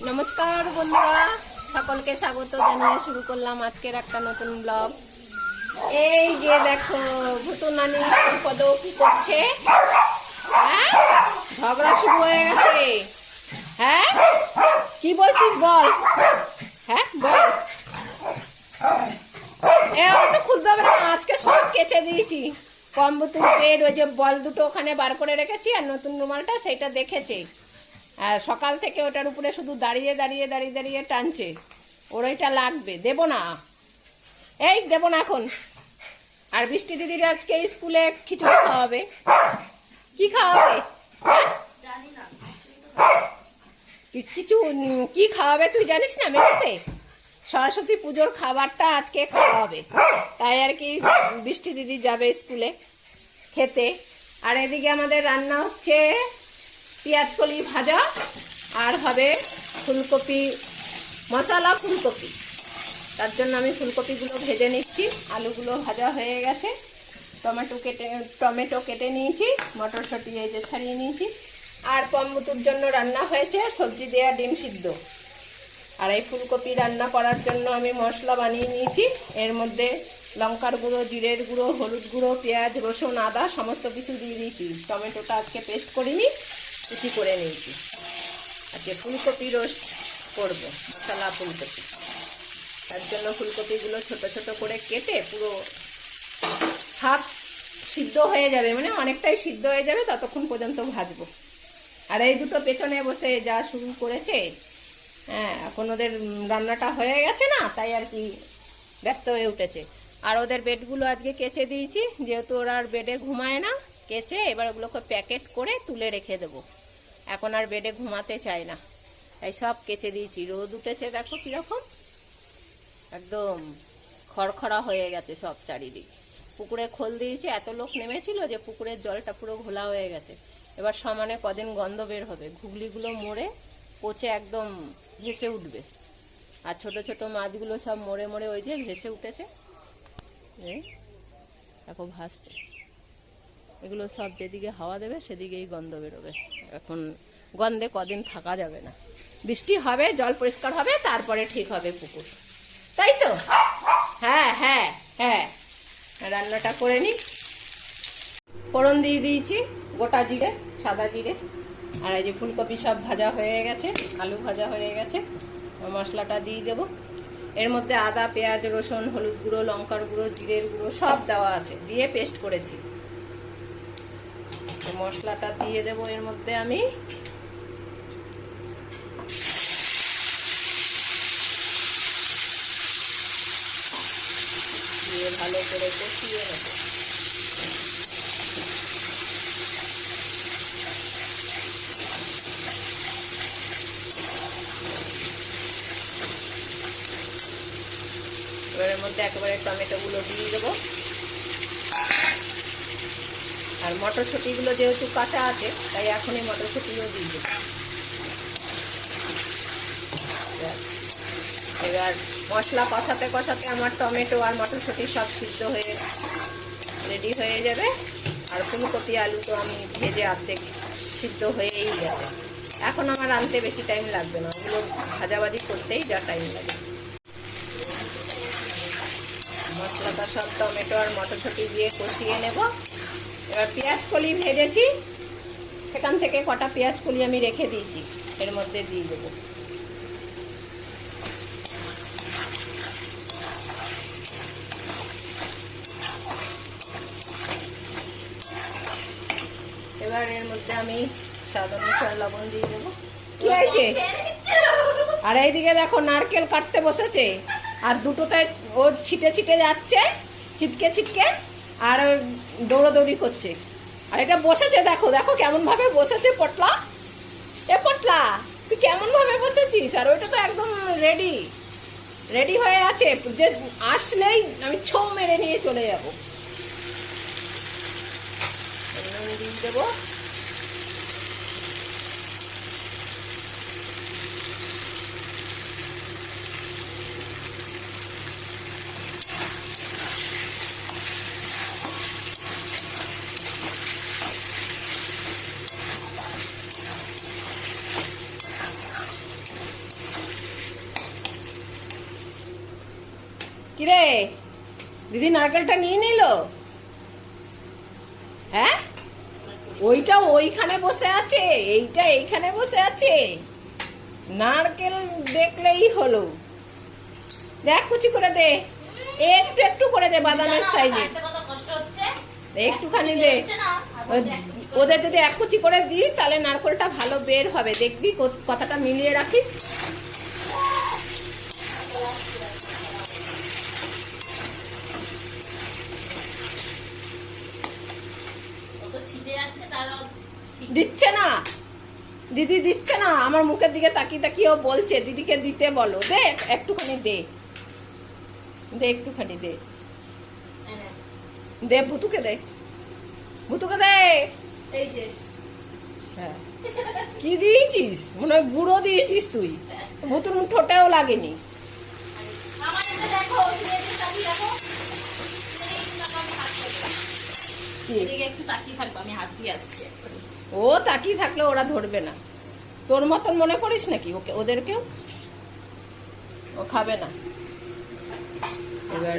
নমস্কার বন্ধুরা, সকলকে স্বাগত জানিয়ে শুরু করলাম আজকের একটা নতুন ব্লগ। এই যে দেখো ভুতু নানি পদ কি করছে। হ্যাঁ, ঝগড়া শুরু হয়ে গেছে। হ্যাঁ, কি বলছিস বল। হ্যাঁ বল। তো খুলতে হবে না, আজকে সব কেচে দিয়েছি। কম্বুতুর বেড, ওই যে বল দুটো ওখানে বার করে রেখেছি, আর নতুন রুমালটা সেটা দেখেছে। আর সকাল থেকে ওটার উপরে শুধু দাঁড়িয়ে দাঁড়িয়ে দাঁড়িয়ে দাঁড়িয়ে টানছে। ওর ওইটা লাগবে, দেবো না, এই দেবো না এখন। আর বৃষ্টি দিদির আজকে স্কুলে খিচুড়ি খাওয়াবে। কি খাওয়াবে? কিছু কি খাওয়াবে তুই জানিস না? মেয়েতে সরস্বতী পুজোর খাবারটা আজকে খাওয়াবে, তাই আর কি বৃষ্টি দিদি যাবে স্কুলে খেতে। আর এদিকে আমাদের রান্না হচ্ছে পেঁয়াজকলি ভাজা, আর হবে ফুলকপি মশলা ফুলকপি। তার জন্য আমি ফুলকপিগুলো ভেজে নিচ্ছি। আলুগুলো ভাজা হয়ে গেছে, টমেটো কেটে নিয়েছি, মটরশুঁটি এই যে ছাড়িয়ে নিয়েছি। আর কম্বুতুর জন্য রান্না হয়েছে সবজি দেওয়া ডিম সিদ্ধ। আর এই ফুলকপি রান্না করার জন্য আমি মশলা বানিয়ে নিয়েছি। এর মধ্যে লঙ্কার গুঁড়ো, জিরের গুঁড়ো, হলুদ গুঁড়ো, পেঁয়াজ, রসুন, আদা সমস্ত কিছু দিয়ে দিয়েছি। টমেটোটা আজকে পেস্ট করিনি, কুচি করে নিয়েছি। আজকে ফুলকপি রোস্ট করব, মশলা ফুলকপি। তার জন্য ফুলকপিগুলো ছোট ছোট করে কেটে পুরো হাফ সিদ্ধ হয়ে যাবে, মানে অনেকটাই সিদ্ধ হয়ে যাবে, ততক্ষণ পর্যন্ত ভাজবো। আর এই দুটো পেছনে বসে যা শুরু করেছে। হ্যাঁ, এখন ওদের রান্নাটা হয়ে গেছে না, তাই আর কি ব্যস্ত হয়ে উঠেছে। আর ওদের বেডগুলো আজকে কেচে দিয়েছি, যেহেতু ওরা আর বেডে ঘুমায় না। কেচে এবার ওগুলোকে প্যাকেট করে তুলে রেখে দেবো। এখন আর বেডে ঘুমাতে চায় না, তাই সব কেচে দিয়েছি। রোদ উঠেছে, দেখো কীরকম একদম খড়খড়া হয়ে গেছে সব চারিদিক। পুকুরে খোল দিয়েছি, এত লোক নেমেছিল যে পুকুরের জলটা পুরো ঘোলা হয়ে গেছে। এবার সমানে কদিন গন্ধ বের হবে, ঘুগলিগুলো মরে পচে একদম ভেসে উঠবে। আর ছোট ছোট মাছগুলো সব মরে মরে ওই যে ভেসে উঠেছে, এই দেখো ভাসছে। এগুলো সব যেদিকে হাওয়া দেবে সেদিকেই গন্ধ বেরোবে। এখন গন্ধে কদিন থাকা যাবে না। বৃষ্টি হবে, জল পরিষ্কার হবে, তারপরে ঠিক হবে পুকুর, তাই তো? হ্যাঁ হ্যাঁ হ্যাঁ, রান্নাটা করে নিই। ফোড়ন দিয়ে দিয়েছি গোটা জিরে, সাদা জিরে। আর এই যে ফুলকপি সব ভাজা হয়ে গেছে, আলু ভাজা হয়ে গেছে। মশলাটা দিয়ে দেবো। এর মধ্যে আদা, পেঁয়াজ, রসুন, হলুদ গুঁড়ো, লঙ্কার গুঁড়ো, জিরের গুঁড়ো সব দেওয়া আছে, দিয়ে পেস্ট করেছি। মশলাটা দিয়ে দেবো এর মধ্যে আমি। দিয়ে ভালো করে কষিয়ে নেব। এবার এর মধ্যে একেবারে টমেটোগুলো দিয়ে দেবো। আর মটরশুঁটিগুলো যেহেতু কাঁচা আছে, তাই এখনই মটরশুঁটিও দিয়ে দেবো। এবার মশলা কষাতে কষাতে আমার টমেটো আর মটরশুঁটি সব সিদ্ধ হয়ে রেডি হয়ে যাবে। আর ফুলকপি আলু তো আমি ভেজে অর্ধেক সিদ্ধ হয়েই যাবে। এখন আমার রাঁধতে বেশি টাইম লাগবে না, ওগুলো ভাজাভাজি করতেই যা টাইম লাগে। মশলাটা সব টমেটো আর মটরশুঁটি দিয়ে কষিয়ে নেব। এবার পেঁয়াজ কলি ভেজেছি, সেখান থেকে কটা পেঁয়াজ কলি আমি রেখে দিয়েছি, এর মধ্যে দিয়ে দেবো। এবার এর মধ্যে আমি স্বাদ অনুসারে লবণ দিয়ে দেবো। কি হয়েছে? আর এইদিকে দেখো নারকেল কাটতে বসেছে, আর দুটোতে ও ছিটে ছিটে যাচ্ছে, ছিটকে ছিটকে, আর দৌড়াদৌড়ি করছে। আর এটা বসেছে, দেখো দেখো কেমন ভাবে বসেছে পটলা। এ পটলা, তুই কেমন ভাবে বসেছিস? আর ওইটা তো একদম রেডি রেডি হয়ে আছে, যে আসলেই আমি ছো মেরে নিয়ে চলে যাবো। দিয়ে দেবো। কিরে দিদি নারকেলটা নিয়ে নিল? হ্যাঁ, ওইটা ওইখানে বসে আছে, এইটা এইখানে বসে আছে। নারকেল দেখলেই হলো। দেখ কুচি করে দে, একটু একটু করে দে, বাদামের সাইজে একটুখানি দে। ওদের যদি এক কুচি করে দিস তাহলে নারকেলটা ভালো বের হবে, দেখবি। কথাটা মিলিয়ে রাখিস। দিচ্ছে না দিদি, দিচ্ছে না। আমার মুখের দিকে তাকিয়ে তাকিয়ে ও বলছে দিদিকে দিতে বলো। দে একটুখানি দে, দে একটুখানি দে, দে ভুতুকে দে, ভুতুকে দে। এই যে হ্যাঁ, কি দিয়েছিস? মনে হয় গুঁড়ো দিয়েছিস তুই। ভুতুর ঠোঁটেও লাগেনি। ও তাকিয়ে থাকলে ওরা ধরবে না। তোর মতন মনে করিস নাকি ওকে? ওদেরকেও ও খাবে না। এবার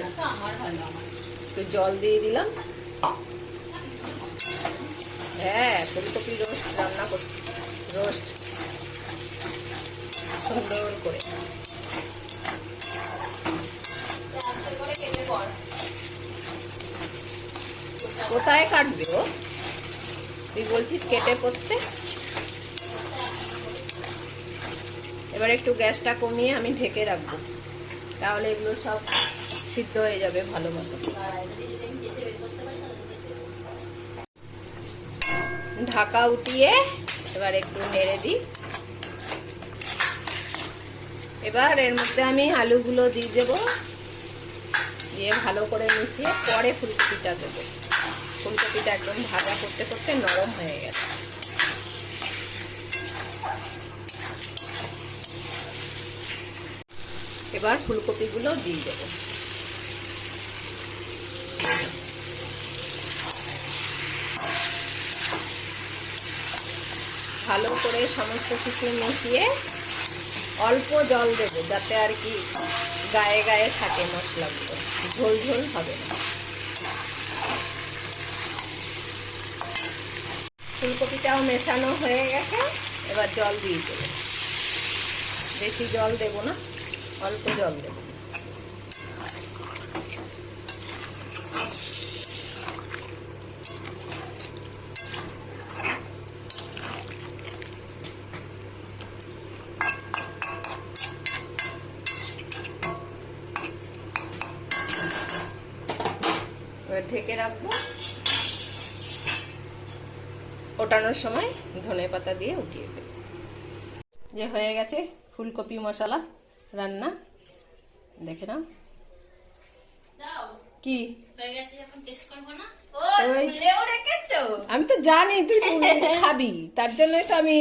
একটু জল দিয়ে দিলাম। হ্যাঁ, ফুলকপি রোস্ট রান্না করছি, রোস্ট সুন্দর করে। কোথায় কাটবে ও? তুই বলছিস কেটে করতে। এবার একটু গ্যাসটা কমিয়ে আমি ঢেকে রাখবো, তাহলে এগুলো সব সিদ্ধ হয়ে যাবে ভালো মতো। ঢাকা উঠিয়ে এবার একটু নেড়ে দিই। এবার এর মধ্যে আমি আলুগুলো দিয়ে দেবো, দিয়ে ভালো করে মিশিয়ে পরে ফুলকপিটা দেবো। ফুলকপিটা একদম ভাজা করতে করতে নরম হয়ে গেছে। এবার ফুলকপিগুলো দিয়ে দেবো। ভালো করে সমস্ত কিছু মিশিয়ে অল্প জল দেবো, যাতে আর কি গায়ে গায়ে থাকে মশলাগুলো, ঝোল ঝোল হবে না। ফুলকপিটাও মেশানো হয়ে গেছে, এবার জল দিয়ে দেবো। বেশি জল দেবো না, অল্প জল দেবো। ঢেকে রাখবো। ওঠানোর সময় ধনেপাতা দিয়ে উঠিয়ে দেবো। যে হয়ে গেছে ফুলকপি মশলা রান্না, দেখে নাও। কি আমি তো জানি তুই খাবি, তার জন্যই তো আমি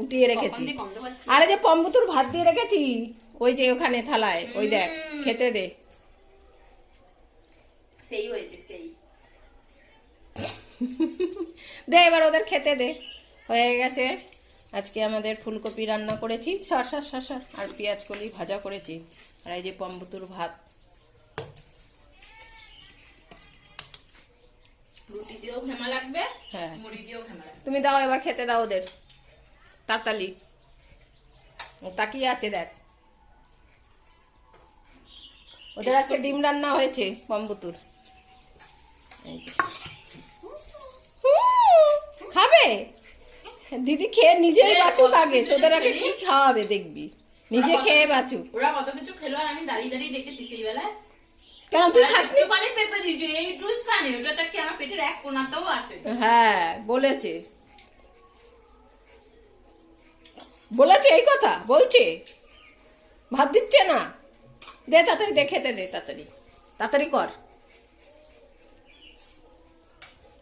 উঠিয়ে রেখেছি। আরে যে পম্বুতুর ভাত দিয়ে রেখেছি, ওই যে ওখানে থালায়, ওই দেখ, খেতে দে। সেই হয়েছে, সেই দে এবার ওদের খেতে দে। হয়ে গেছে আজকে আমাদের ফুলকপি রান্না করেছি, সরষা শসা আর পেঁয়াজ কলি ভাজা করেছি। আর এই যে পম্বুতুর ভাত, রুটি দিয়েও ঘেমা লাগবে, হ্যাঁ মুড়ি দিয়েও ঘেমা লাগবে। তুমি দাও এবার খেতে দাও ওদের তাড়াতাড়ি। তাকিয়ে আছে দেখ। ওদের আজকে ডিম রান্না হয়েছে পম্বুতুর। খাবে দিদি, খেয়ে নিজেই বাঁচুক আগে, তোদের আগে কি খাওয়াবে দেখবি, নিজে খেয়ে বাঁচুক। ওরা কত কিছু খেলো আর আমি দাঁড়িয়ে দাঁড়িয়ে দেখেছি সেই বেলায়। কেন তুই খাসনি? পানি পেপে দিয়েছি, এই টুস খানি, ওটা কি আমার পেটের এক কোণাতেও আসে। হ্যাঁ বলেছে, বলেছে এই কথা বলছে। ভাত দিচ্ছে না, দে তাড়াতাড়ি, দে খেতে দে, তাড়াতাড়ি তাড়াতাড়ি কর।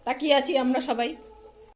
তাকিয়ে আছি আমরা সবাই।